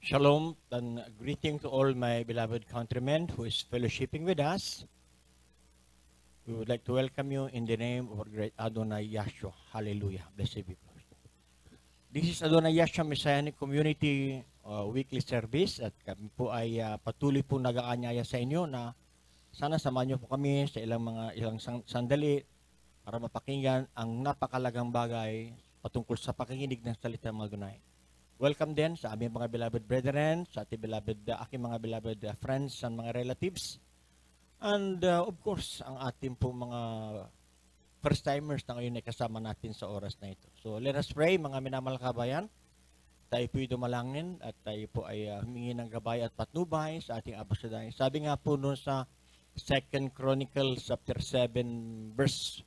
Shalom and greeting to all my beloved countrymen who is fellowshipping with us. We would like to welcome you in the name of our great Adonai Yahshua. Hallelujah. Blessed be God. This is Adonai Yahshua Messianic Community weekly service at kami po ay patuloy po nag-aanyaya sa inyo na sana samahan niyo po kami sa ilang sandali para mapakinggan ang napakalagang bagay patungkol sa pakikinig ng salita ng Adonai. Welcome din sa aming mga beloved brethren, sa ating aking mga beloved friends and mga relatives. And of course, ang ating po mga first-timers na ngayon ay kasama natin sa oras na ito. So let us pray, mga minamahal kabayan. Tayo po'y dumalangin at tayo po ay humingi ng gabay at patnubay sa ating Abasaday. Sabi nga po noon sa 2 Chronicles chapter 7 verse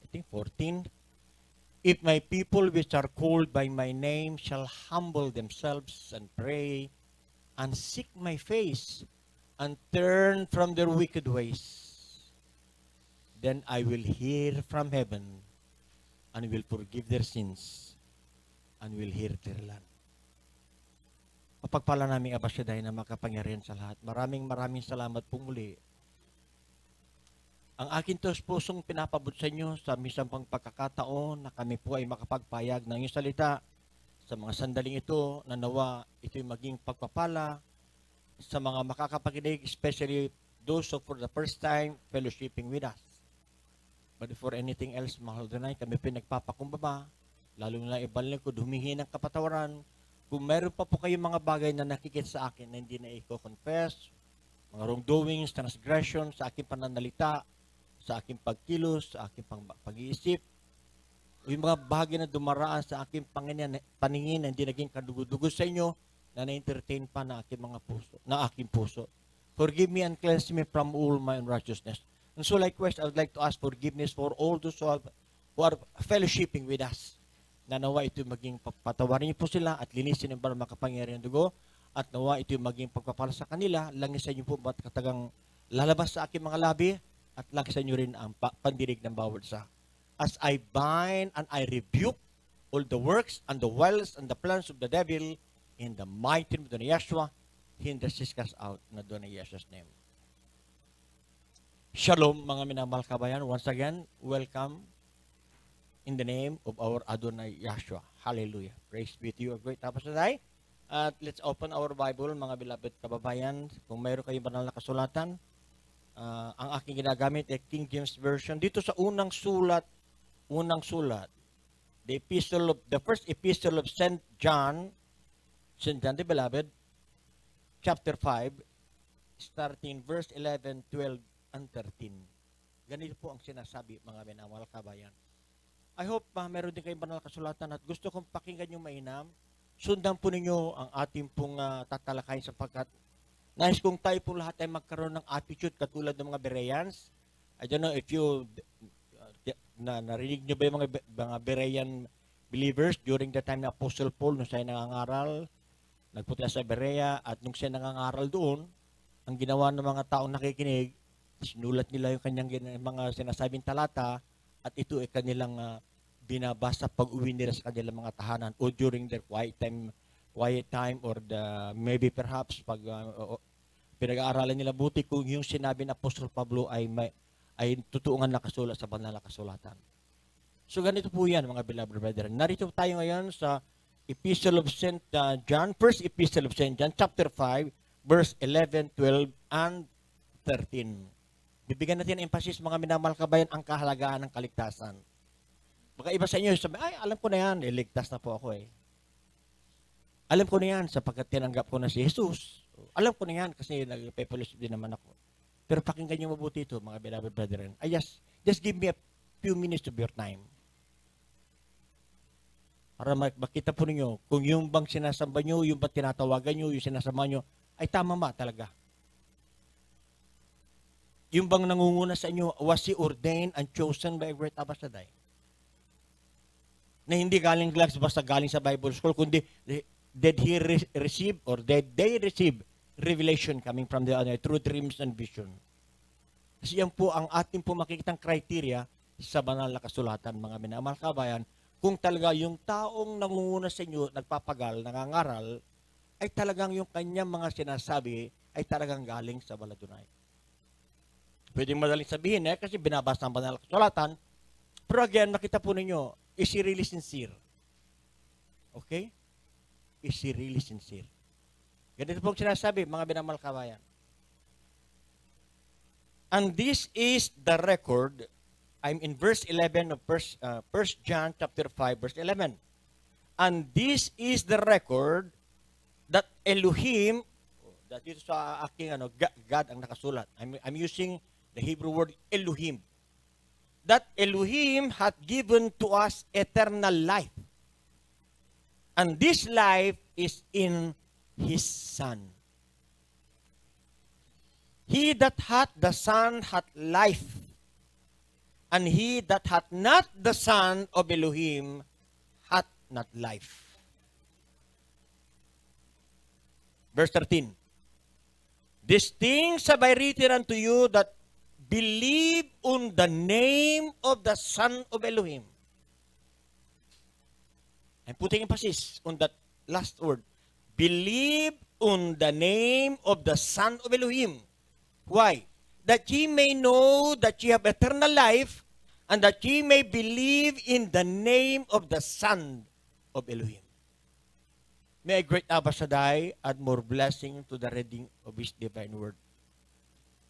I think 14, if my people which are called by my name shall humble themselves and pray and seek my face and turn from their wicked ways, then I will hear from heaven and will forgive their sins and will heal their land. Mapagpala namin Abasyaday na makapangyarihan sa lahat. Maraming salamat po muli. Ang aking pusong pinapabot sa inyo sa misang pang pagkakataon na kami po ay makapagpayag ng iyong salita sa mga sandaling ito na nawa ito'y maging pagpapala sa mga makakapakinig, especially those who for the first time fellowshipping with us. But before anything else, mahal Adonai, kami po nagpapakumbaba, lalo na ibalin ko, humingi ng kapatawaran. Kung meron pa po kayong mga bagay na nakikita sa akin na hindi na i-confess, mga wrongdoings, transgression sa aking pananalita, sa aking pagkilos, sa aking pag-iisip, o yung mga bagay na dumaraan sa aking paningin na hindi naging kadugo-dugo sa inyo, na na-entertain pa na aking puso. Forgive me and cleanse me from all my unrighteousness. And so likewise, I would like to ask forgiveness for all those who are fellowshipping with us. Na nawa ito maging patawarin niyo po sila at linisin ng parang makapangyarihan dugo, at nawa ito maging pagpapala sa kanila, langisan niyo po ba't katagang lalabas sa aking mga labi, at langisan niyo rin ang pandinig ng bawat isa. As I bind and I rebuke all the works and the wiles and the plans of the devil in the mighty name of Yeshua, hinders us out na doon na Yeshua's name. Shalom mga minamahal kabayan. Once again, welcome in the name of our Adonai Yeshua. Hallelujah. Praise be to you, a great Abasaday. At let's open our Bible, mga beloved kababayan. Kung mayroon kayong banal na kasulatan, ang aking ginagamit ay King James Version. Dito sa unang sulat, the first epistle of St. John, the beloved, chapter 5, starting verse 11, 12, and 13. Ganito po ang sinasabi, mga minamahal kabayan. I hope meron din kayong banal na kasulatan at gusto kong pakinggan yung mainam. Sundan po ninyo ang ating pong tatalakayin sapagkat nais kong tayo po lahat ay magkaroon ng attitude katulad ng mga Bereans. I don't know if you narinig nyo ba yung mga Berean believers during the time na Apostle Paul nung siya nangangaral, nagpunta sa Berea at nung siya nangangaral doon, ang ginawa ng mga taong nakikinig, sinulat nila yung kanyang mga sinasabing talata at ito ay kanilang binabasa pag uwi nila sa kanilang mga tahanan o during their quiet time or maybe perhaps pag pinag-aaralan nila buti kung yung sinabi ng Apostol Pablo ay tutuungan nakasulat sa banal na kasulatan. So ganito po yan mga beloved brethren. Narito tayo ngayon sa Epistle of St. John, First Epistle of St. John, chapter 5, verse 11, 12, and 13. Bibigyan natin ng emphasis mga minamahal kabayan ang kahalagaan ng kaligtasan. Baka iba sa inyo sabi, ay alam ko na yan, ligtas na po ako eh. Alam ko na yan sapagkat tinanggap ko na si Jesus. Alam ko na yan kasi nag-fellowship din naman ako. Pero pakinggan niyo mabuti ito, mga beloved brethren. Just give me a few minutes of your time. Para makita po ninyo kung yung bang sinasamba nyo, yung bang tinatawagan nyo, yung sinasama nyo, ay tama ba talaga? Yung bang nangunguna sa inyo, was he ordained and chosen by a great Abasaday? Na hindi galing lang basta galing sa Bible school, kundi did he receive or did they receive revelation coming from the through dreams and vision? Kasi yan po ang ating po makikitang criteria sa banal na kasulatan, mga minamahal kabayan, kung talaga yung taong nangunguna sa inyo, nagpapagal, nangangaral, ay talagang yung kanyang mga sinasabi ay talagang galing sa Baladunay. Pwedeng madaling sabihin kasi binabasa ang banal na kasulatan. Pero again, makita po ninyo, is he really sincere? Okay? Is he really sincere? Ganito pong sinasabi, mga binamahal kabayan. And this is the record. I'm in verse 11 of 1 John chapter 5, verse 11. And this is the record that Elohim, that dito sa aking God ang nakasulat. I'm using the Hebrew word Elohim. That Elohim hath given to us eternal life. And this life is in His Son. He that hath the Son hath life. And he that hath not the Son of Elohim hath not life. Verse 13. These things have I written unto you that believe on the name of the Son of Elohim. I'm putting emphasis on that last word. Believe on the name of the Son of Elohim. Why? That ye may know that ye have eternal life, and that ye may believe in the name of the Son of Elohim. May I great Abba Shaddai add more blessing to the reading of His divine word.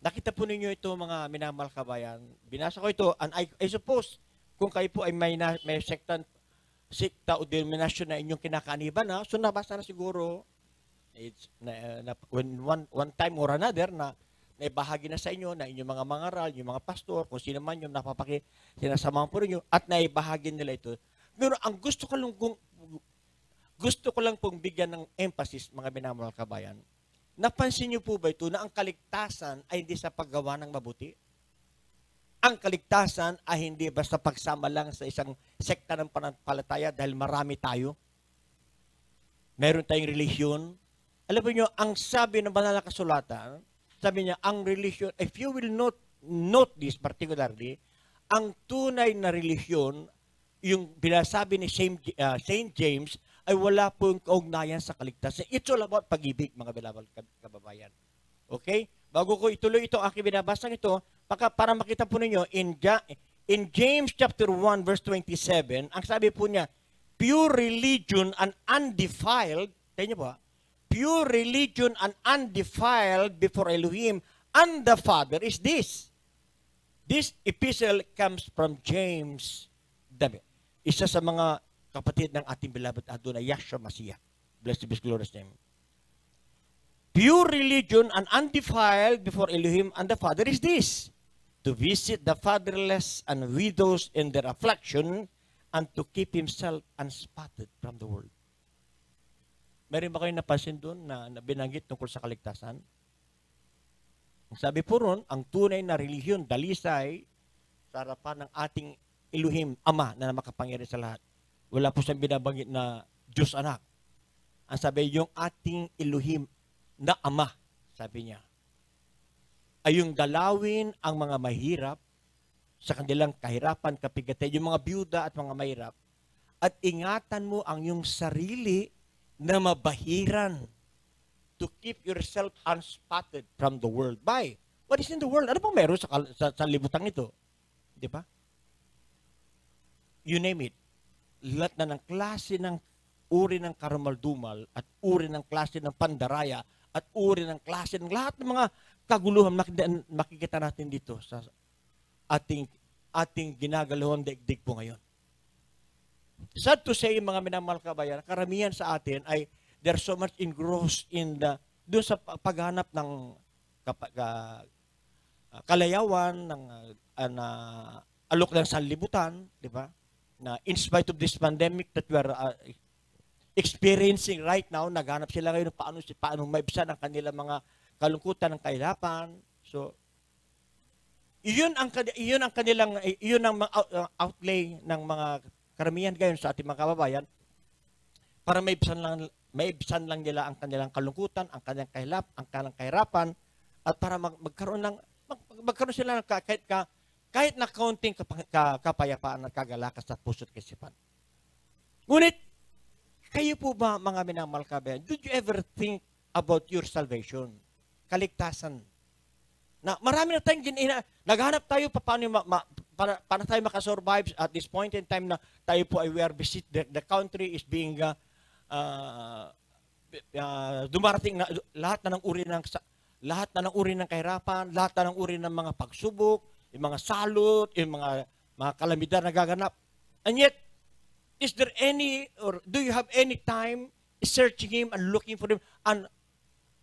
Nakita po ninyo ito, mga minamahal kabayan. Binasa ko ito, and I suppose, kung kayo po ay may sekta o denomination na inyong kinakaaniban, so nabasa na siguro, when one time or another, na naibahagi na sa inyo, na inyong mga mangaral, yung mga pastor, kung sino man yung sinasamahan po rin at naibahagi nila ito. Pero ang gusto ko lang pong bigyan ng emphasis, mga minamahal kabayan. Napansin niyo po ba ito na ang kaligtasan ay hindi sa paggawa ng mabuti? Ang kaligtasan ay hindi basta pagsama lang sa isang sekta ng pananampalataya dahil marami tayo. Meron tayong relihiyon. Alam niyo, ang sabi ng banal na kasulatan, sabi niya, ang relihiyon, if you will note this particularly, ang tunay na relihiyon, yung binasabi ni Saint James, ay wala pong kaugnayan sa kaligtasan. It's all about pag-ibig, mga bilabal kababayan. Okay? Bago ko ituloy ito, aking binabasang ito, para makita po ninyo, in James chapter 1, verse 27, ang sabi po niya, pure religion and undefiled, tayo niyo po, pure religion and undefiled before Elohim and the Father is this. This epistle comes from James, isa sa mga kapatid ng ating beloved Adonai, Yahshua Mashiach. Blessed be His glorious name. Pure religion and undefiled before Elohim and the Father is this, to visit the fatherless and widows in their affliction and to keep himself unspotted from the world. Meron ba kayo napansin doon na binanggit tungkol sa kaligtasan? Sabi po ron, ang tunay na relihiyon, dalisay, sa harapan ng ating Elohim, Ama, na makapangyarihan sa lahat. Wala po siyang binabanggit na Diyos Anak. Ang sabi, yung ating Elohim na Ama, sabi niya, ay yung dalawin ang mga mahirap sa kanilang kahirapan, kapigatan, yung mga byuda at mga mahirap, at ingatan mo ang yung sarili na mabahiran to keep yourself unspotted from the world. By what is in the world? Ano pang meron sa libutang ito? Di ba? You name it. Lahat na ng klase ng uri ng karumaldumal at uri ng klase ng pandaraya at uri ng klase ng lahat ng mga kaguluhan makikita natin dito sa ating ginagalawan daigdig po ngayon. Sad to say, mga minamahal kabayan, karamihan sa atin ay they're so much engrossed in doon sa paghanap ng kalayawan, ng alok ng sanlibutan, di ba? Na in spite of this pandemic that we are experiencing right now, naghanap sila ngayon paano maibsan ang kanilang mga kalungkutan ng kahirapan. So, iyon ang outlay ng mga karamihan gayon sa ating mga kababayan para maibsan lang nila ang kanilang kalungkutan, ang kanilang kanilang kahirapan, at para magkaroon sila ng kahit na kaunting kapayapaan at kagalakas sa puso't kaisipan. Ngunit, Kayo po ba, mga minamahal kabayan, did you ever think about your salvation? Kaligtasan. Na marami na tayong naghanap tayo paano para tayo makasurvive at this point in time na tayo po ay we are visit the country is being dumarating na lahat na ng uri ng kahirapan, lahat na ng uri ng mga pagsubok, yung mga salot, yung mga kalamidad na gaganap. And yet, is there any or do you have any time searching Him and looking for Him? And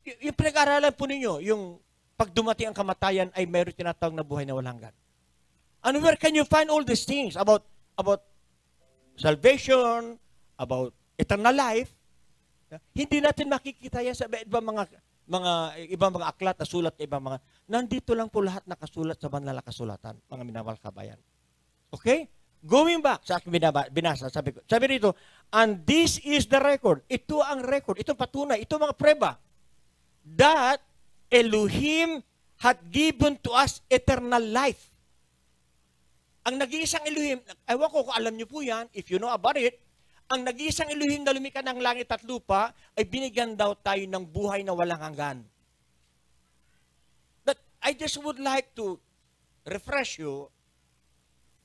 yung pinag-aralan po ninyo, yung pag dumating ang kamatayan ay mayroon tinatawag na buhay na walang hanggan. And where can you find all these things about salvation, about eternal life? Hindi natin makikita yan sa ibang mga aklat na sulat, ibang mga nandito lang po lahat nakasulat sa banal na kasulatan, mga minamahal kabayan. Okay? Going back sa aking binasa, sabi rito, and this is the record. Ito ang record, itong patunay, ito mga preba that Elohim had given to us eternal life. Ang nag-iisang Elohim, ewan ko kung alam niyo po yan, if you know about it, ang nag-iisang Elohim na lumikha ng langit at lupa ay binigyan daw tayo ng buhay na walang hanggan. But I just would like to refresh you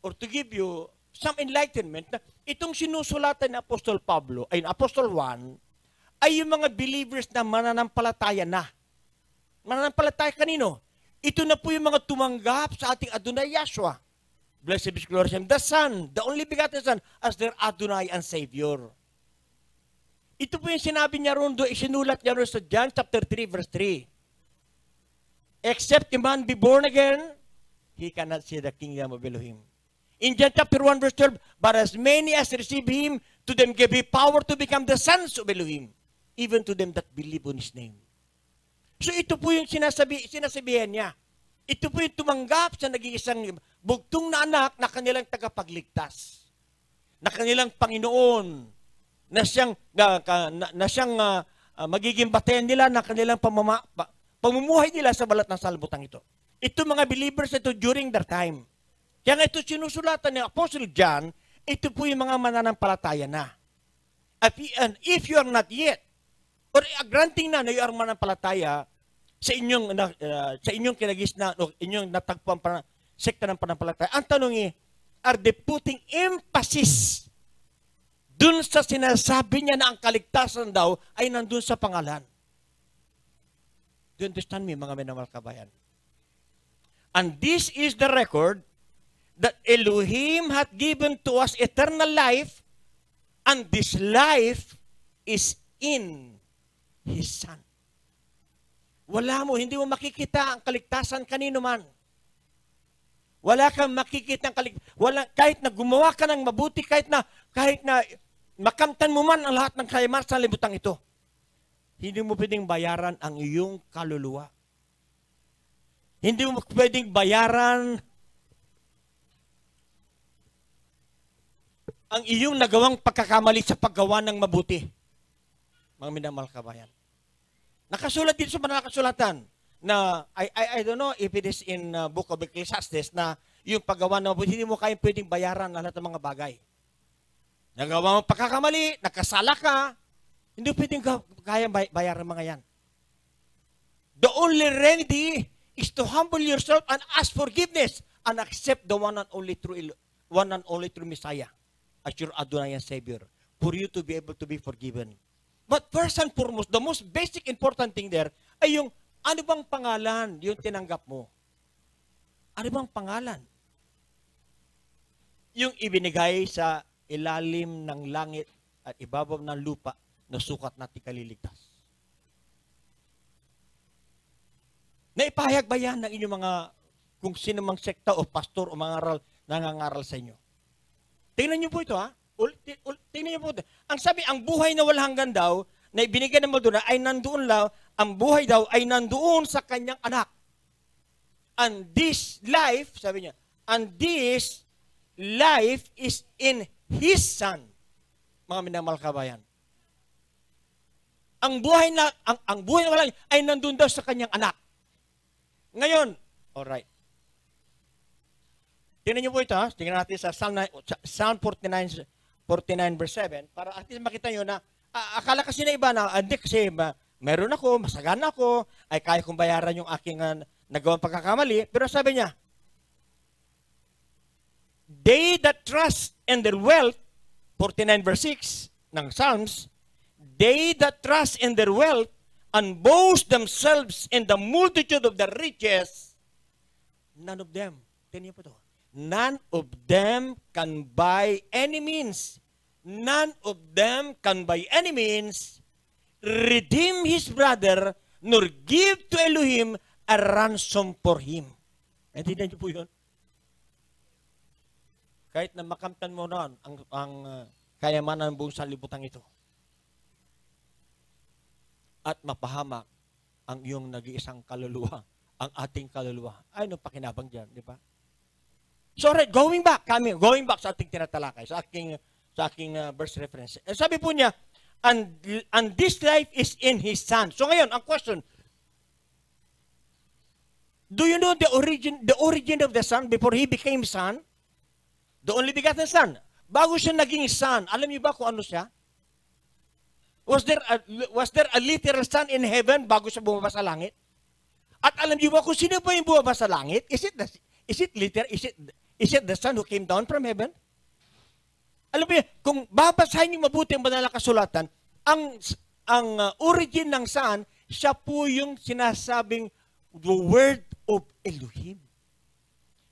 or to give you some enlightenment na itong sinusulatan ni Apostol Pablo, ay Apostol Juan, ay yung mga believers na mananampalataya na. Mananampalataya kanino? Ito na po yung mga tumanggap sa ating Adonai Yahshua. Blessed be glorious Him, the Son, the only begotten Son, as their Adonai and Savior. Ito po yung sinabi niya ron doon, isinulat niya ron sa John chapter 3, verse 3. Except a man be born again, he cannot see the kingdom of Elohim. In John chapter 1, verse 12, but as many as receive Him, to them give He power to become the sons of Elohim, even to them that believe on His name. So ito po yung sinasabihan niya. Ito po yung tumanggap sa nag-iisang bugtong na anak na kanilang tagapagligtas. Na kanilang Panginoon. Na siyang magiging batayan nila na kanilang pamumuhay nila sa balat ng salbutang ito. Ito mga believers ito during their time. Kaya nga ito sinusulatan ni Apostle John, ito po yung mga mananampalataya na. And if you are not yet, or granting na you are mananampalataya sa inyong kinagisna o inyong natagpuan sekta ng panampalataya, ang tanong are they putting emphasis dun sa sinasabi niya na ang kaligtasan daw ay nandun sa pangalan? Do you understand me, mga minamahal kabayan? And this is the record that Elohim hath given to us eternal life, and this life is in His Son. Wala mo, hindi mo makikita ang kaligtasan kanino man. Wala kang makikita ang kaligtasan. Kahit na gumawa ka ng mabuti, kahit na makamtan mo man ang lahat ng kayaman sa libutang ito, hindi mo pwedeng bayaran ang iyong kaluluwa. Hindi mo pwedeng bayaran ang iyong nagawang pagkakamali sa paggawa ng mabuti. Mga minamahal kabayan. Nakasulat dito sa panakasulatan na I don't know if it is in book of Ecclesiastes na yung paggawa ng mabuti, hindi mo kayang pwedeng bayaran ang lahat ng mga bagay. Nagawa mo pagkakamali, nakasala ka, hindi pwedeng kayang bayaran mga yan. The only remedy is to humble yourself and ask forgiveness and accept the one and only true Messiah as your Adonai and Savior for you to be able to be forgiven. But first and foremost, the most basic important thing there ay yung ano bang pangalan yung tinanggap mo? Ano bang pangalan? Yung ibinigay sa ilalim ng langit at ibabaw ng lupa na sukat natin kaliligtas. Naipahayag ba yan ng inyong mga kung sino mang sekta o pastor o mga nangangaral sa inyo? Tingnan niyo po ito, ha? Tingnan niyo po ito. Ang sabi, ang buhay na walang hanggan daw, na ibinigay ng Madonna, ay nandoon lang, ang buhay daw ay nandoon sa kanyang anak. And this life, sabi niya, and this life is in His Son. Mga minamahal kabayan. Ang buhay na walang ay nandoon daw sa kanyang anak. Ngayon, alright. Tingnan niyo po ito, ha? Tingnan natin sa Psalm 49 verse 7, para at least makita niyo na Akala kasi na iba na, hindi kasi meron ako, masagana ako, ay kaya kong bayaran yung aking nagawang pagkakamali. Pero sabi niya, they that trust in their wealth, 49 verse 6 ng Psalms, they that trust in their wealth and boast themselves in the multitude of their riches, none of them, tingnan po to, none of them can by any means, none of them can by any means redeem his brother, nor give to Elohim a ransom for him. Tingnan niyo po yun. Kahit na makamtan mo na ang kayamanan ng buong sanlibutan ito, at mapahamak ang iyong nag-iisang kaluluwa, ang ating kaluluwa. Ay, no, pakinabang dyan, di ba? So, right, going back sa ating tinatalakay, sa aking verse reference. Sabi po niya, and this life is in His Son. So ngayon, ang question, do you know the origin of the Son before He became Son? The only begotten Son. Bago siya naging Son, alam niyo ba kung ano siya? Was there a literal Son in heaven bago siya bumaba sa langit? At alam niyo ba kung sino ba yung bumaba sa langit? Is it the Son who came down from heaven? Alam mo, kung babasahin niyo mabuti ang banal na kasulatan, ang origin ng Son, siya po yung sinasabing the word of Elohim.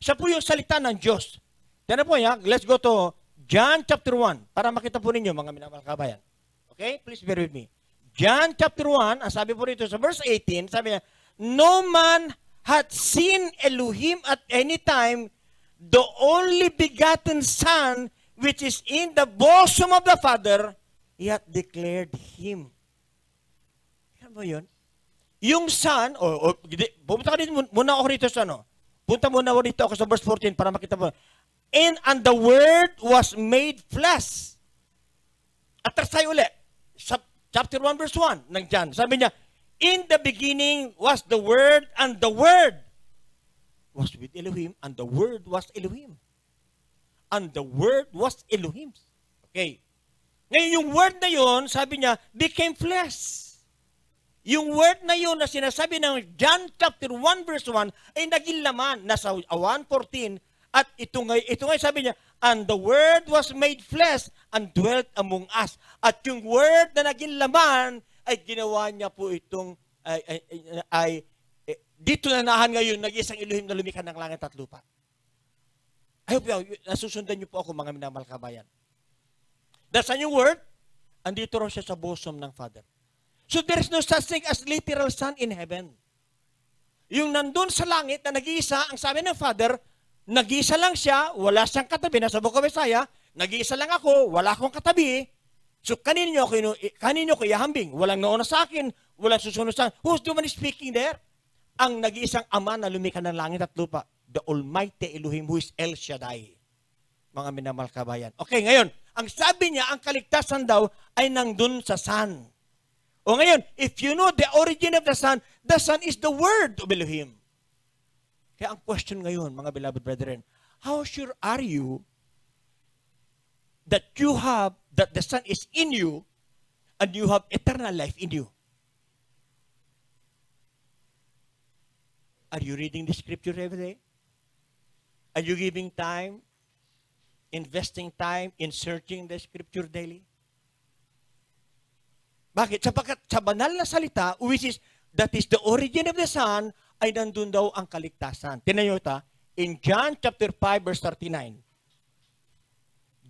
Siya po yung salita ng Diyos. Tena po niya, let's go to John chapter 1 para makita po ninyo mga minamahal kabayan. Okay? Please bear with me. John chapter 1, ang sabi po rito sa verse 18, sabi niya, no man hath seen Elohim at any time, the only begotten Son, which is in the bosom of the Father, He hath declared Him. Ano ba yun? Yung Son, pumunta ka dito, muna ako rito sa punta muna ako dito ako sa verse 14 para makita mo. And the Word was made flesh. At tayo ulit, sa chapter 1 verse 1 ng John, sabi niya, in the beginning was the Word, and the Word was with Elohim, and the Word was Elohim. And the Word was Elohim. Okay. Ngayon, yung Word na yun, sabi niya, became flesh. Yung Word na yun na sinasabi ng John chapter 1 verse 1 ay naging laman. Nasa 1:14 at ito ngay sabi niya, and the Word was made flesh and dwelt among us. At yung Word na naging laman ay ginawa niya po itong dito na nahan ngayon nag-isang Elohim na lumikha ng langit at lupa. I hope nasusundan niyo po ako mga minamahal kabayan. Dasaan yung Word, andito raw siya sa bosom ng Father. So there is no such thing as literal Son in heaven. Yung nandun sa langit na nag-iisa, ang sabi ng Father, nag-iisa lang siya, wala siyang katabi, nasa Book of Isaiah, nag-iisa lang ako, wala akong katabi. So kanino ko ihahambing? Walang nauna sa akin, walang susunod sa akin. Who's the one speaking there? Ang nag-iisang Ama na lumikha ng langit at lupa, the Almighty Elohim who is El Shaddai. Mga minamahal kabayan. Okay, ngayon, ang sabi niya, ang kaligtasan daw ay nandun sa Son. O ngayon, if you know the origin of the Son is the Word of Elohim. Kaya ang question ngayon, mga beloved brethren, how sure are you that the Son is in you and you have eternal life in you? Are you reading the Scripture every day? Are you giving time, investing time in searching the Scripture daily? Bakit? Sapagkat sa banal na salita, which is, that is the origin of the Son, ay nandun daw ang kaligtasan. Tingnan niyo ito, in John chapter 5 verse 39.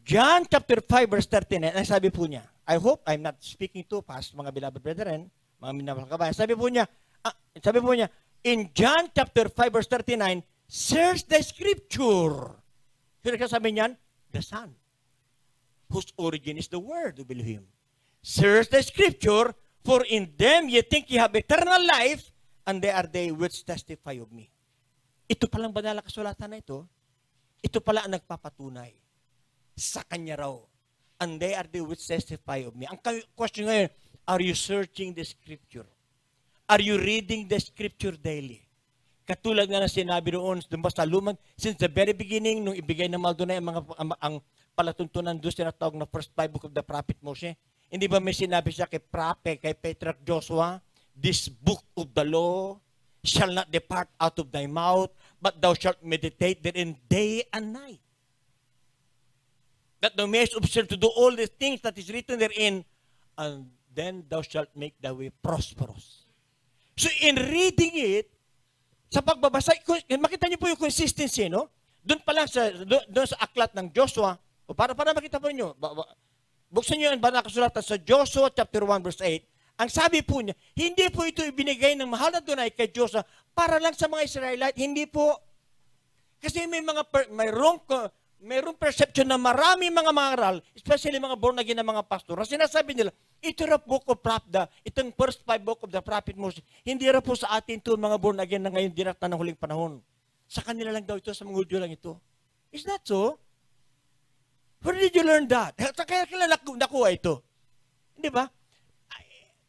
John chapter 5 verse 39, ang sabi po niya, I hope I'm not speaking too fast, mga beloved brethren, mga minamahal kabayan. Sabi po niya, in John chapter 5 verse 39, search the Scripture. Sino sabi niyan? The Son, whose origin is the Word of Elohim. Search the Scripture, for in them ye think ye have eternal life, and they are they which testify of me. Ito palang banal na kasulatan na ito pala ang nagpapatunay sa Kanya raw. And they are they which testify of me. Ang question ngayon, are you searching the Scripture? Are you reading the Scripture daily? Katulad nga na sinabi noon, sa lumang, since the very beginning, nung ibigay ng Maldonay ang palatuntunan doon sinatawag na first five book of the prophet Moshe, Hindi ba may sinabi siya kay kay Petra at Joshua, this book of the law shall not depart out of thy mouth, but thou shalt meditate therein day and night. That thou mayest observe to do all the things that is written therein, and then thou shalt make thy way prosperous. So in reading it, sa pagbabasa, makita niyo po yung consistency, no? Doon pa lang doon sa aklat ng Joshua, o para makita po niyo, buksan niyo ang banal na kasulatan sa Joshua chapter 1 verse 8. Ang sabi po niya, hindi po ito ibinigay ng mahal na Adonai kay Joshua para lang sa mga Israelite, hindi po. Kasi may mayroong perception na marami mga mangaral, especially mga born again na mga pastor, na sinasabi nila, ito na book of prophet, itong first 5 book of the prophet Moses, hindi na po sa atin ito mga born again na ngayon dinakta ng huling panahon. Sa kanila lang daw ito, sa mga Hudyo lang ito. Is that so? Where did you learn that? Kaya nakuha ito. Hindi ba?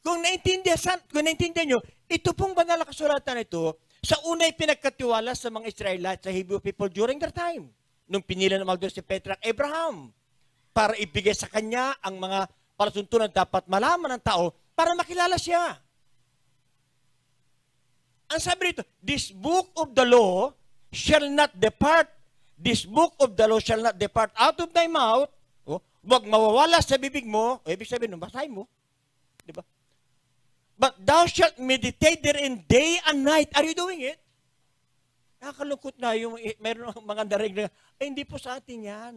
Kung naintindihan nyo, ito pong banal na kasulatan ito, sa unay pinagkatiwala sa mga Israelites, sa Hebrew people during their time. Nung pinili ng Maldon si Petra at Abraham, para ibigay sa kanya ang mga palatuntunan dapat malaman ng tao para makilala siya. Ang sabi rito, this book of the law shall not depart, this book of the law shall not depart out of thy mouth, wag mawawala sa bibig mo, ibig sabihin, basahin mo, di ba? But thou shalt meditate therein day and night. Are you doing it? Nakakalungkot na yung meron mga darig na, hindi po sa atin yan.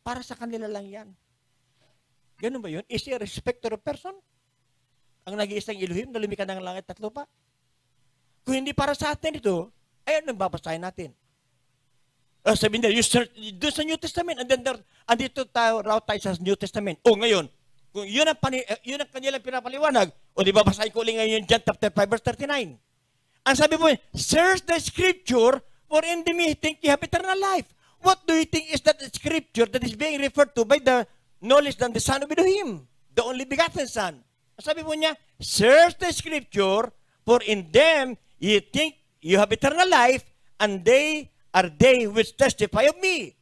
Para sa kanila lang yan. Ganun ba yun? Is he a respecter of person? Ang nag-iisang Elohim na lumikha ng langit at lupa? Kung hindi para sa atin ito, ayun ang babasahin natin. Sabihin nila, doon sa New Testament, and then andito tayo sa New Testament. Ngayon, kung yun ang kanilang pinapaliwanag, di ba basahin ko ulit ngayon John chapter 5 verse 39. Ang sabi mo, search the scripture, for in them you think you have eternal life. What do you think is that scripture that is being referred to by the knowledge than the Son of Elohim, the only begotten Son? Ang sabi po niya, search the scripture, for in them you think you have eternal life, and they are they which testify of me.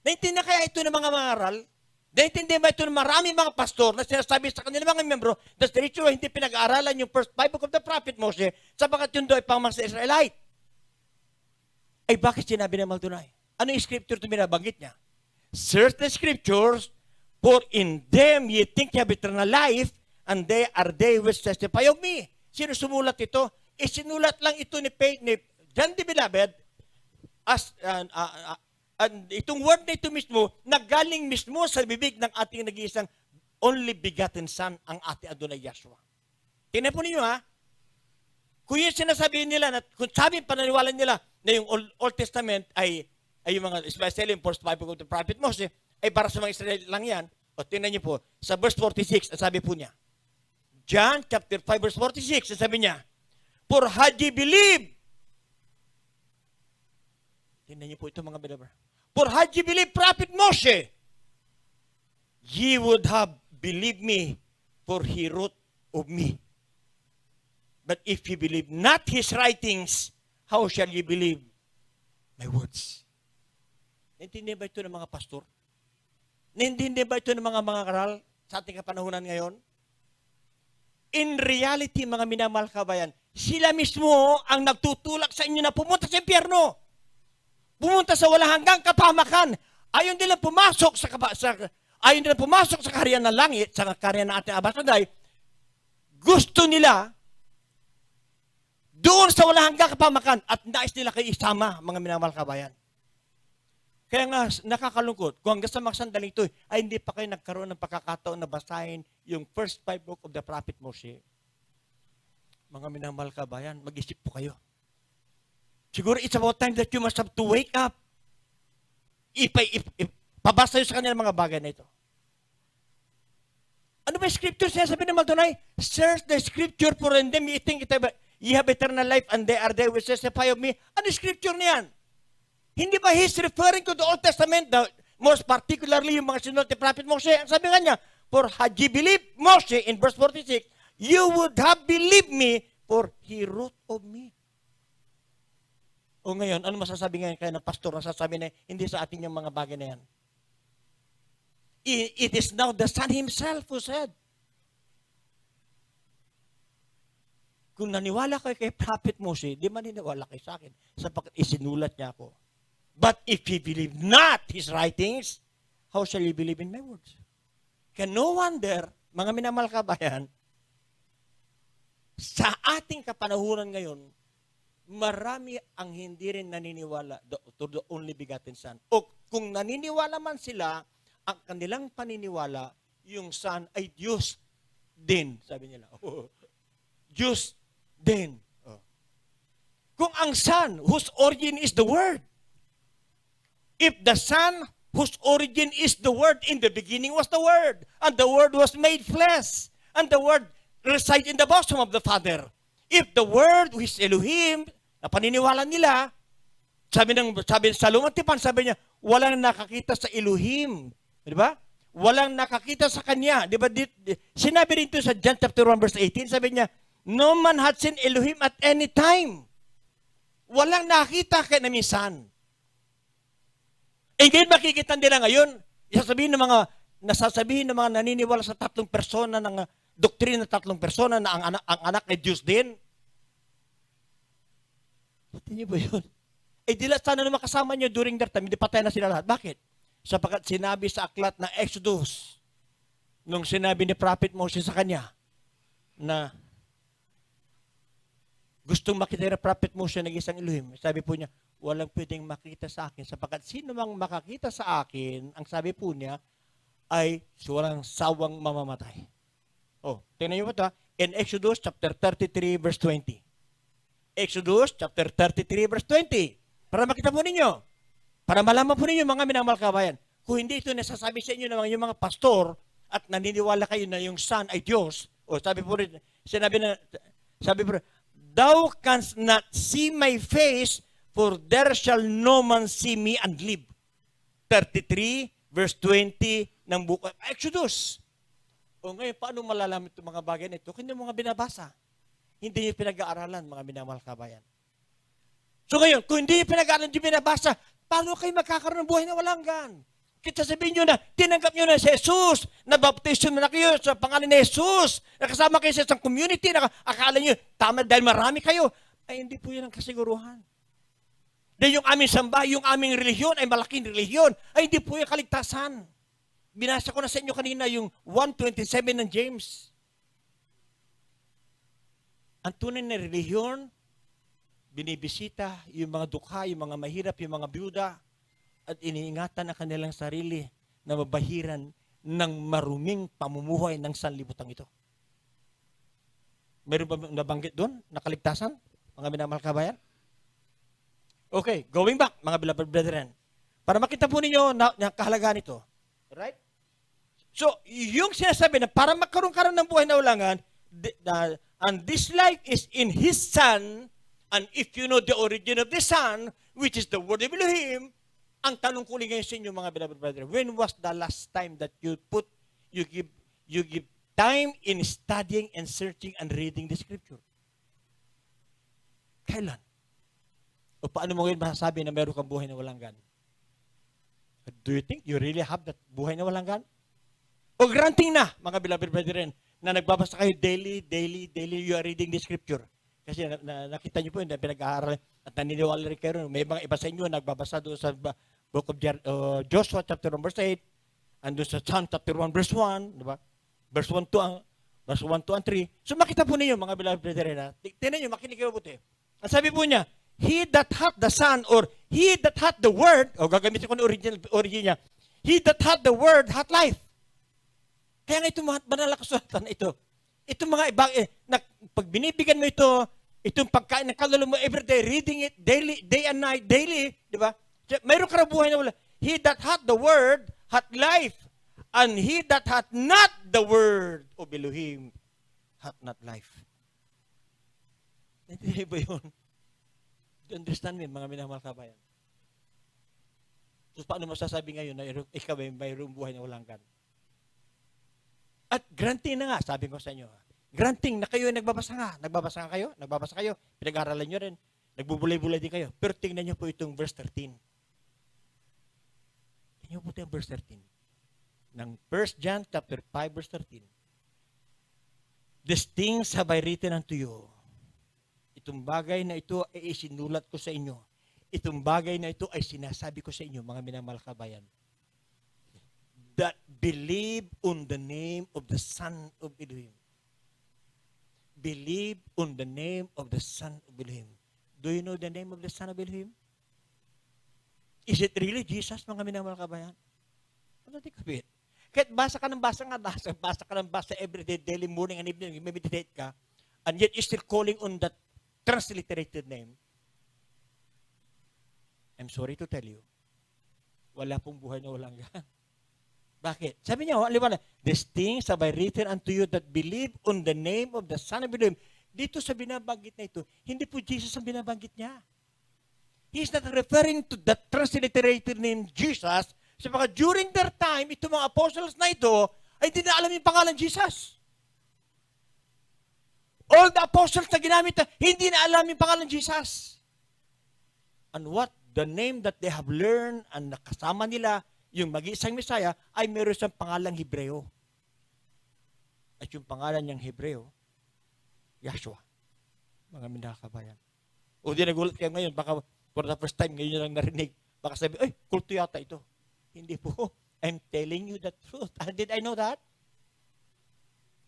Naintindihan kaya ito ng mga mangaral? Naintindihan ba ito ng maraming mga pastor na sinasabi sa kanilang mga membro, the scripture hindi pinag-aaralan yung first 5 book of the prophet Moses, sapagat yun doon ay pang mga Israelite. Ay bakit sinabi ng Maldonay? Ano yung scripture ito binabanggit niya? Search the scriptures, for in them ye think you have eternal life, and they are they which testify of me. Sino sumulat ito? Sinulat lang ito ni John the Beloved, as itong word na ito mismo, nagaling mismo sa bibig ng ating nag-iisang only begotten Son, ang ating Adonai Yahshua. Tingnan po ninyo ha, kung yung sinasabi nila, kung sabi pananiwala nila na yung Old Testament ay yung mga, especially yung first 5 book of the prophet Moses, ay para sa mga Israel lang yan. O tingnan niyo po, sa verse 46, ang sabi po niya, John chapter 5 verse 46, ang sabi niya, for had ye believed, tingnan niyo po ito mga beloved, for had ye believed prophet Moshe, ye would have believed me, for he wrote of me. But if ye believe not his writings, how shall ye believe my words? Naintindihan ba ito ng mga pastor? Naintindihan ba ito ng mga karal sa ating kapanahunan ngayon? In reality, mga minamahal kabayan, sila mismo ang nagtutulak sa inyo na pumunta sa impyerno. Pumunta sa walang hanggang kapahamakan. Ayon nila pumasok sa kaharian ng langit, sa kaharian ng ating Abasaday, gusto nila doon sa walang hanggang kapahamakan at nais nila kayo isama, mga minamahal kabayan. Kaya nga, nakakalungkot, kung hanggang sa mga sandaling ito, ay hindi pa kayo nagkaroon ng pagkakataon na basahin yung first 5 book of the prophet Moshe. Mga minamahal kabayan, mag-isip po kayo. Siguro it's about time that you must have to wake up. Pabasa yun sa kanila mga bagay na ito. Ano ba yung scripture? Sinasabi ng Maldonay, search the scripture, for in them you think ye have eternal life, and they are they which testify of me. Ano yung scripture niyan? Hindi ba he's referring to the Old Testament, most particularly yung mga sinulat ni Prophet Moshe? Ang sabi nga niya, for had ye believed Moshe, in verse 46, you would have believed me, for he wrote of me. O ngayon, ano masasabi ngayon kaya ng pastor na sasabi na hindi sa atin yung mga bagay na yan? It is now the Son Himself who said, kung naniwala kayo kay Prophet Moses, di maniniwala kayo sa akin, sapagkat isinulat niya ako. But if you believe not his writings, how shall you believe in my words? Kaya no wonder, mga minamahal kabayan, sa ating kapanahunan ngayon, marami ang hindi rin naniniwala to the only begotten Son. O kung naniniwala man sila, ang kanilang paniniwala, yung Son ay Diyos din. Sabi nila, Diyos din. Kung ang Son, whose origin is the Word, if the Son, whose origin is the Word, in the beginning was the Word, and the Word was made flesh, and the Word reside in the bosom of the Father. If the Word, which is Elohim, na paniniwala nila, sabi sa Lumang Tipan, sabi niya, walang nakakita sa Elohim. Di ba? Walang nakakita sa Kanya. Di ba? Sinabi rin ito sa John chapter 1 verse 18, sabi niya, no man had seen Elohim at any time. Walang nakita kay na minsan. Ngayon makikita nila ngayon, nasasabihin ng mga naniniwala sa tatlong persona ng doktrina ng tatlong persona na ang anak ay Diyos din. Hindi niyo ba yun? Di sana naman kasama niyo during that time, hindi patay na sila lahat. Bakit? Sapagkat sinabi sa aklat ng Exodus, nung sinabi ni Prophet Moses sa kanya, na gustong makita ni Prophet Moses ng isang Elohim, sabi po niya, walang pwedeng makita sa akin, sapagkat sino mang makakita sa akin, ang sabi po niya, ay walang sawang mamamatay. Tingnan niyo po ito, in Exodus chapter 33 verse 20. Exodus chapter 33 verse 20. Para makita po ninyo. Para malaman po ninyo mga minamahal kabayan. Kung hindi ito nasasabi sa inyo ng yung mga pastor at naniniwala kayo na yung Son ay Diyos, sabi po rin, sabi po rin, thou canst not see my face, for there shall no man see me and live. 33 verse 20 ng book of Exodus. Ngayon, paano malalaman itong mga bagay na ito? Hindi mo mga binabasa. Hindi niyo pinag-aaralan, mga minamahal kabayan. So ngayon, kung hindi niyo pinag-aaralan, hindi binabasa, paano kayo magkakaroon ng buhay na walang hanggan? Kita sabihin nyo na, tinanggap nyo na si Jesus, nabaptisyon na kayo sa pangalan ni Jesus, nakasama kayo sa isang community, akala nyo, tama dahil marami kayo, ay hindi po yan ang kasiguruhan. Dahil yung aming samba, yung aming relihiyon ay malaking relihiyon, ay hindi po yung kaligtasan. Binasa ko na sa inyo kanina yung 1:27 ng James. Ang tunay na relihiyon, binibisita yung mga dukha, yung mga mahirap, yung mga byuda, at iniingatan ang kanilang sarili na mabahiran ng maruming pamumuhay ng sanlibutan ito. Meron ba nabanggit doon? Nakaligtasan? Mga minamahal kabayan? Okay, going back, mga beloved brethren. Para makita po ninyo na kahalagaan ito. Right? So, yung sinasabi na para magkaroon ng buhay na walangan, and this life is in His Son, and if you know the origin of the Son, which is the word of Elohim, ang tanong ko ngayon sa inyo, mga beloved brethren, when was the last time that you give time in studying and searching and reading the Scripture? Kailan? O paano mo ngayon masasabi na meron kang buhay na walang gan? Do you think you really have that buhay na walang gan? O granting na, mga beloved brethren, na nagbabasa kayo daily, you are reading the Scripture. Kasi nakita niyo po yun, pinag-aaral at naniniwala rin kayo. May mga iba sa inyo nagbabasa doon sa book of Joshua chapter 1 verse 8 and doon sa Psalm chapter 1 verse 1, di ba? Verse 1, 2 and 3. So makita po ninyo, mga beloved brethren, tingnan niyo, makinig kayo buti. Ang sabi po niya, he that hath the Son, or he that hath the Word, gagamitin ko na origin niya, he that hath the Word hath life. Kaya nga ito mga banal na kasulatan na ito. Ito mga ibang, pag binibigyan mo ito, itong pagkain ng kaluluwa mo everyday, reading it daily, day and night, daily, di ba? Mayroon ka na buhay na wala. He that hath the Word hath life, and he that hath not the Word of Elohim hath not life. Hindi ba yun? Do you understand me, mga minamahal kabayan? So, paano masasabi ngayon na ikaw ay mayroong buhay na walang gan? At granting na nga, sabi ko sa inyo, granting na kayo ay nagbabasa kayo, pinag-aralan nyo rin, nagbubulay-bulay din kayo. Pero tingnan nyo po itong verse 13. Tingnan nyo po ito yung verse 13. ng 1 John chapter 5 verse 13. These things have I written unto you. Itong bagay na ito ay isinulat ko sa inyo. Itong bagay na ito ay sinasabi ko sa inyo, mga minamahal kabayan, that believe on the name of the Son of Elohim. Believe on the name of the Son of Elohim. Do you know the name of the Son of Elohim? Is it really Jesus, mga minamahal kabayan? Ano di kapit? Kahit basa ka ng basa basa ka ng basa every day, daily, morning and evening, meditate ka, and yet you're still calling on that transliterated name, I'm sorry to tell you, wala pong buhay na walang gan. Bakit? Sabi niya, liwanag, these things have I written unto you that believe on the name of the Son of Elohim. Dito sa binabanggit na ito, hindi po Jesus ang binabanggit niya. He is not referring to the transliterated name Jesus, sapagkat during their time, itong mga apostles na ito, ay hindi na alam yung pangalan Jesus. All the apostles na ginamit, hindi na alam yung pangalan Jesus. And what the name that they have learned and nakasama nila, yung mag-iisang Messiah, ay meron siyang pangalang Hebreo. At yung pangalan niyang Hebreo, Yahshua. Mga minakabayan. O di nagulat kayo ngayon, baka for the first time ngayon lang narinig, baka sabi, ay, kulto yata ito. Hindi po. I'm telling you the truth. Did I know that?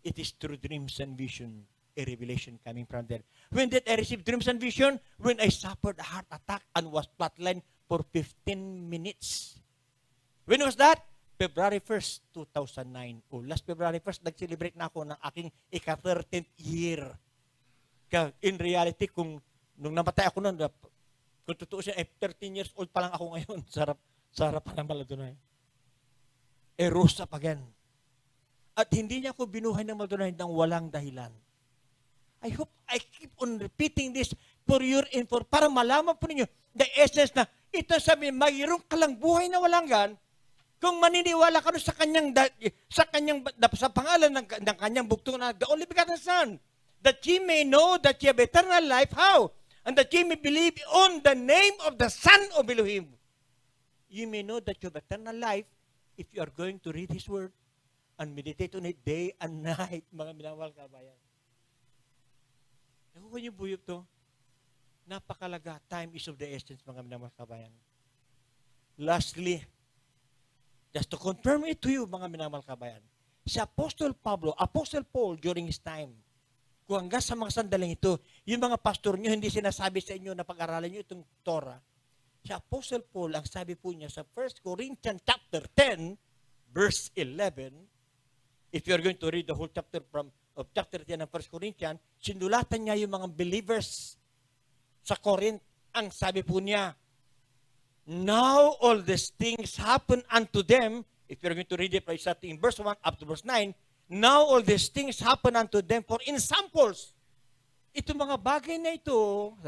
It is through dreams and vision, a revelation coming from there. When did I receive dreams and vision? When I suffered a heart attack and was flatlined for 15 minutes. When was that? February 1st, 2009. Last February 1st, nag-celebrate na ako ng aking ika-13th year. In reality, kung nung namatay ako nun, kung totoo siya, 13 years old pa lang ako ngayon sa harapan ng Maldonado. Erosa pa gan. At hindi niya ako binuhay ng Maldonado ng walang dahilan. I hope I keep on repeating this for your info, para malaman po ninyo the essence na ito sabi, mayroong kalang buhay na walang gan, kung maniniwala ka sa kanyang sa pangalan ng kanyang bugtong na the only begotten Son, that ye may know that ye have eternal life. How? And that ye may believe on the name of the Son of Elohim. You may know that you have eternal life if you are going to read His Word and meditate on it day and night, mga minamahal kabayan. Nakuha niyo buyog to? Napakalaga. Time is of the essence, mga minamahal kabayan. Lastly, just to confirm it to you, mga minamahal kabayan, si Apostle Paul during his time, kung hanggang sa mga sandaling ito, yung mga pastor nyo, hindi sinasabi sa inyo na pag-aralan nyo itong Torah. Si Apostle Paul, ang sabi po niya sa 1 Corinthians chapter 10, verse 11, if you're going to read the whole chapter of chapter 10 ng 1 Corinthians, sinulatan niya yung mga believers sa Corinth. Ang sabi po niya, now all these things happen unto them, if you're going to read it starting in verse 1 up to verse 9, now all these things happen unto them for examples. Ito mga bagay na ito,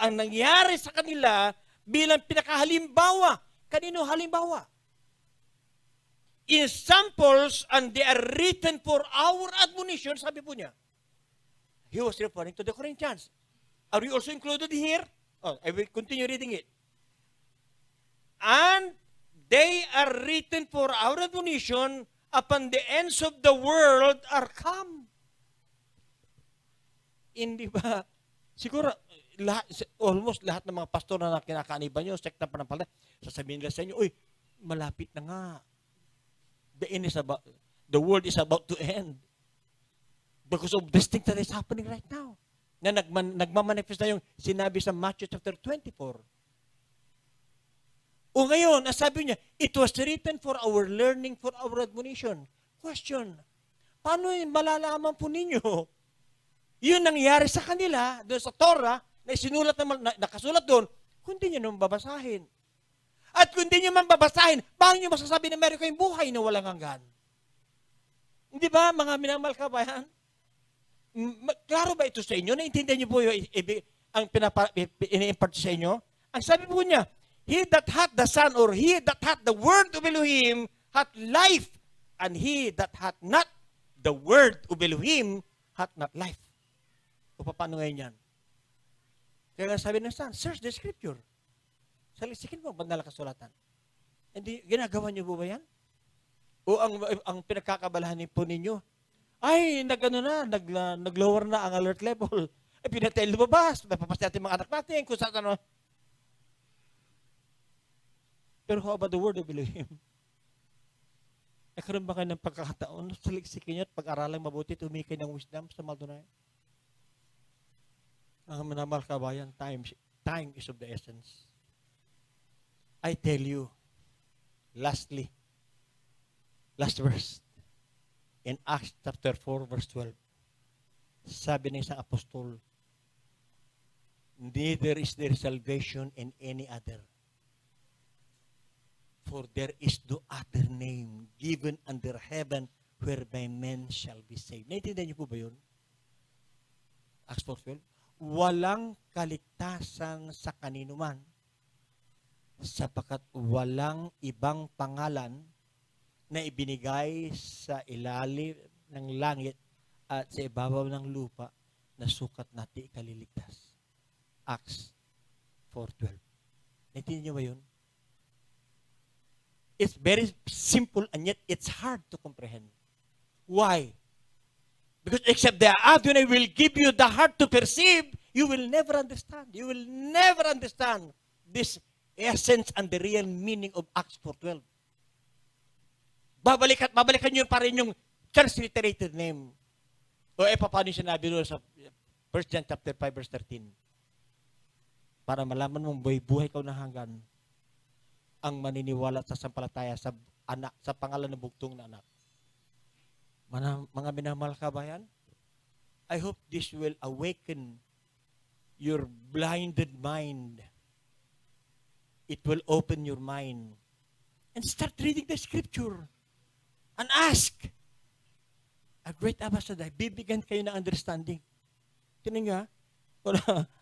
ang nangyari sa kanila bilang pinakahalimbawa. Kanino halimbawa? Examples, and they are written for our admonition, sabi po niya. He was referring to the Corinthians. Are we also included here? I will continue reading it. And they are written for our admonition upon the ends of the world are come. Hindi ba? Siguro, almost lahat ng mga pastor na kinakaniban nyo, sekta panampalataya, sasabihin nila sa inyo, uy, malapit na nga. The world is about to end. Because of this thing that is happening right now. Na nagmamanifest na yung sinabi sa Matthew chapter 24. O ngayon, sabi niya, it was written for our learning, for our admonition. Question, paano malalaman po ninyo? Yun nangyari sa kanila, doon sa Torah, na isinulat na nakasulat doon, kung di nyo naman babasahin. At kung di nyo man babasahin, paano nyo masasabi na meron kayong buhay na walang hanggan? Hindi ba, mga minamahal kabayan? Klaro ba ito sa inyo? Naintindihan niyo po yung ang ini-impart sa inyo? Ang sabi po niya, he that hath the Son, or he that hath the word of Elohim, hath life, and he that hath not the word of Elohim, hath not life. O paano ngayon yan? Kaya sabi ng Son, search the scripture. Salisikin mo, banal kasulatan. Hindi, ginagawa niyo po ba yan? O ang pinagkakabalahan po ninyo, ay, nag-lower na ang alert level. Ay, pinatay lumabas. Napapas natin mga anak natin kung saan ano. Pero how about the word of Elohim? Nagkaroon ba kayo ng pagkakataon? Saliksikin nyo at pag-aralang mabuti, tumikay ng wisdom sa Maldonay? Ang minamahal kabayan, time is of the essence. I tell you, lastly, last verse, in Acts chapter 4, verse 12, sabi ng isang apostol, neither is there salvation in any other. For there is no other name given under heaven whereby men shall be saved. Naintindihan niyo po ba yun? Acts 4:12. Walang kaligtasan sa kanino man, sapagkat walang ibang pangalan na ibinigay sa ilalim ng langit at sa ibabaw ng lupa na sukat natin ikaliligtas. Acts 4:12. Naintindihan niyo ba yun? It's very simple and yet it's hard to comprehend. Why? Because except the Adonai will give you the heart to perceive, you will never understand. You will never understand this essence and the real meaning of Acts 4:12. Babalikan nyo pa rin yung transliterated name. O paano yung sinabi doon sa 1 John chapter 5 verse 13. Para malaman mong buhay ka na hanggan ang maniniwala sa sampalataya sa anak, sa pangalan ng bugtong na anak. Mga minamahal kabayan, I hope this will awaken your blinded mind. It will open your mind. And start reading the scripture. And ask. A great Abba, bibigyan kayo ng understanding. Tinan nga,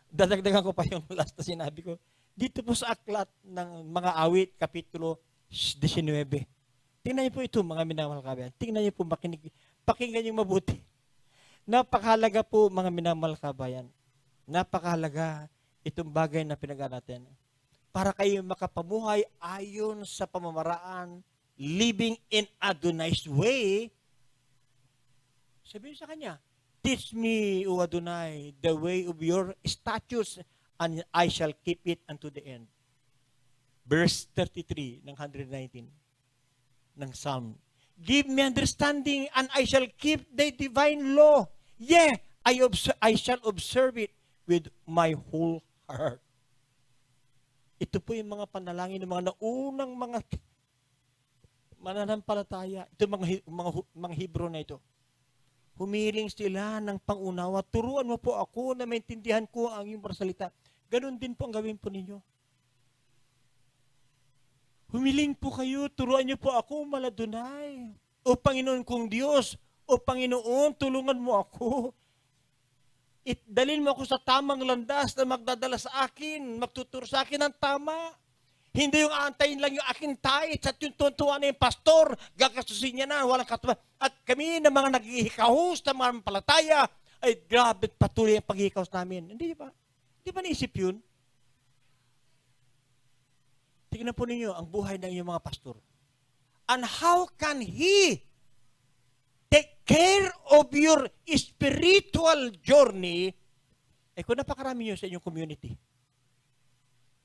dadagdagan ko pa yung last na sinabi ko. Dito po sa aklat ng mga awit, kapitulo 19. Tingnan niyo po ito, mga minamahal kabayan. Tingnan niyo po, pakinggan niyo mabuti. Napakahalaga po, mga minamahal kabayan. Napakahalaga itong bagay na pinag-aaral natin. Para kayo makapamuhay ayon sa pamamaraan, living in Adonai's way, sabihin sa kanya, teach me, O Adonai, the way of your statutes, and I shall keep it unto the end. Verse 33 ng 119 ng Psalm. Give me understanding and I shall keep thy divine law. Yeah, I shall observe it with my whole heart. Ito po yung mga panalangin ng mga naunang mga mananampalataya. Ito mga Hebrew na ito. Humiling sila ng pangunawa. Turuan mo po ako na maintindihan ko ang iyong salita. Ganon din po ang gawin po ninyo. Humiling po kayo, turuan niyo po ako, Maladunay. O Panginoon kong Diyos, o Panginoon, tulungan mo ako. Dalhin mo ako sa tamang landas na magdadala sa akin, magtuturo sa akin ng tama. Hindi yung aantayin lang yung aking tait at yung tuntuan na yung pastor, gagasusin niya na, walang katuwa. At kami na mga naghihikahos na mga palataya, ay grabe patuloy ang paghihikahos namin. Hindi ba? Di ba naisip yun? Tingnan po ninyo ang buhay ng inyong mga pastor. And how can he take care of your spiritual journey? Kung napakarami nyo sa inyong community.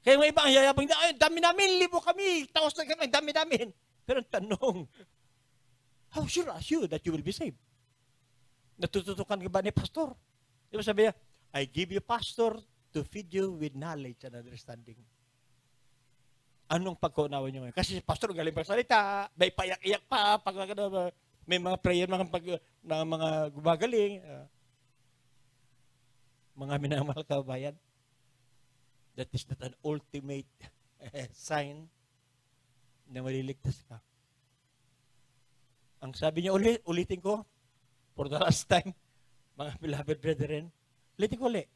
Kaya mga iba ang yayabang, dami namin, libo kami, taos na kami, dami namin. Pero ang tanong, how sure are you that you will be saved? Natututukan ka ba ni pastor? Di ba sabi niya, I give you pastor to feed you with knowledge and understanding. Anong pagkaunawa nyo ngayon? Kasi si pastor galing magsalita, may payak-iyak pa, may mga prayer, mga gumagaling. Mga minamahal kabayan, that is not an ultimate sign na maliligtas ka. Ang sabi niya ulitin ko, for the last time, mga beloved brethren, ulitin ko ulit.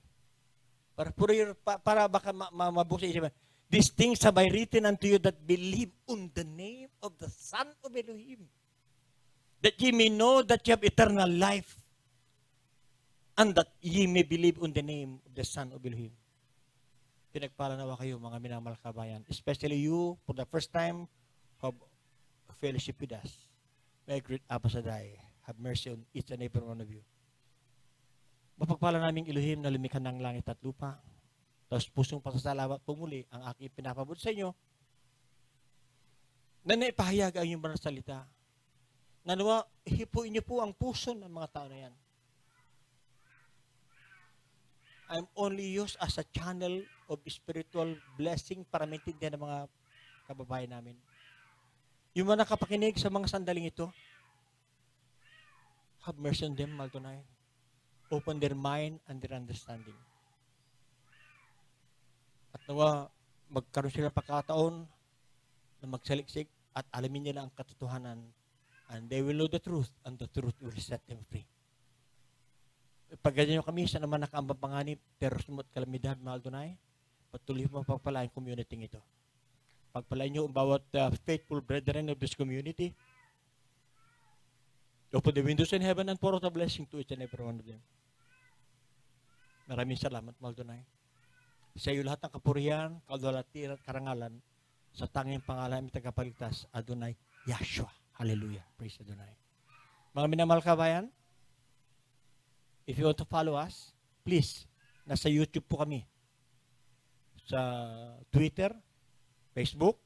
Para baka mabuksa isip. These things have I written unto you that believe on the name of the Son of Elohim, that ye may know that ye have eternal life, and that ye may believe on the name of the Son of Elohim. Pinagpalanawa kayo, mga minamahal kabayan, especially you, for the first time, have fellowship with us. May great Apasaday. Have mercy on each and every one of you. Mapagpala naming Elohim na lumikha ng langit at lupa. Tapos pusong pasasalamat po muli ang aking pinapabot sa inyo na naipahayag ang inyong mga salita. Nanawa, hipuin niyo po ang puso ng mga tao na yan. I'm only used as a channel of spiritual blessing para maintindihan ng mga kababayan namin. Yung mga nakapakinig sa mga sandaling ito, have mercy on them, Maldonay. Open their mind and their understanding. At nawa, magkaroon sila pagkataon na magsaliksik at alamin nila ang katotohanan, and they will know the truth, and the truth will set them free. Pag ganyan nyo kami, sa naman nakaambang panganib, terrorismo at kalamidad, Maldonay, patuloy mo pagpalain community ito. Pagpalain nyo ang bawat faithful brethren of this community. Open the windows in heaven and pour out a blessing to each and every one of them. Maraming salamat, Maldonay. Sa iyo lahat ng kapurihan, kadwalatiran at karangalan sa tanging pangalan ng tagapagligtas, Adonai Yahshua. Hallelujah. Praise Adonai. Mga minamahal kabayan, if you want to follow us, please, nasa YouTube po kami. Sa Twitter, Facebook,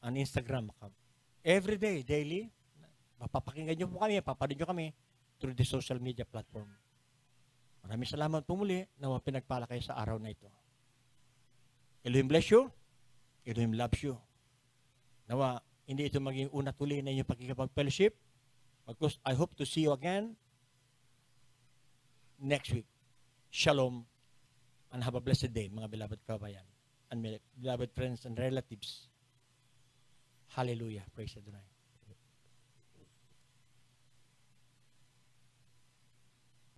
and Instagram. Every day, daily, mapapakinggan nyo po kami, papanood nyo kami through the social media platform. Maraming salamat po muli na pinagpala kayo sa araw na ito. Elohim bless you. Elohim loves you. Nawa, hindi ito maging una tuloy na inyong pagkikipag-fellowship. Because I hope to see you again next week. Shalom and have a blessed day, mga beloved kabayan and beloved friends and relatives. Hallelujah. Praise Adonai.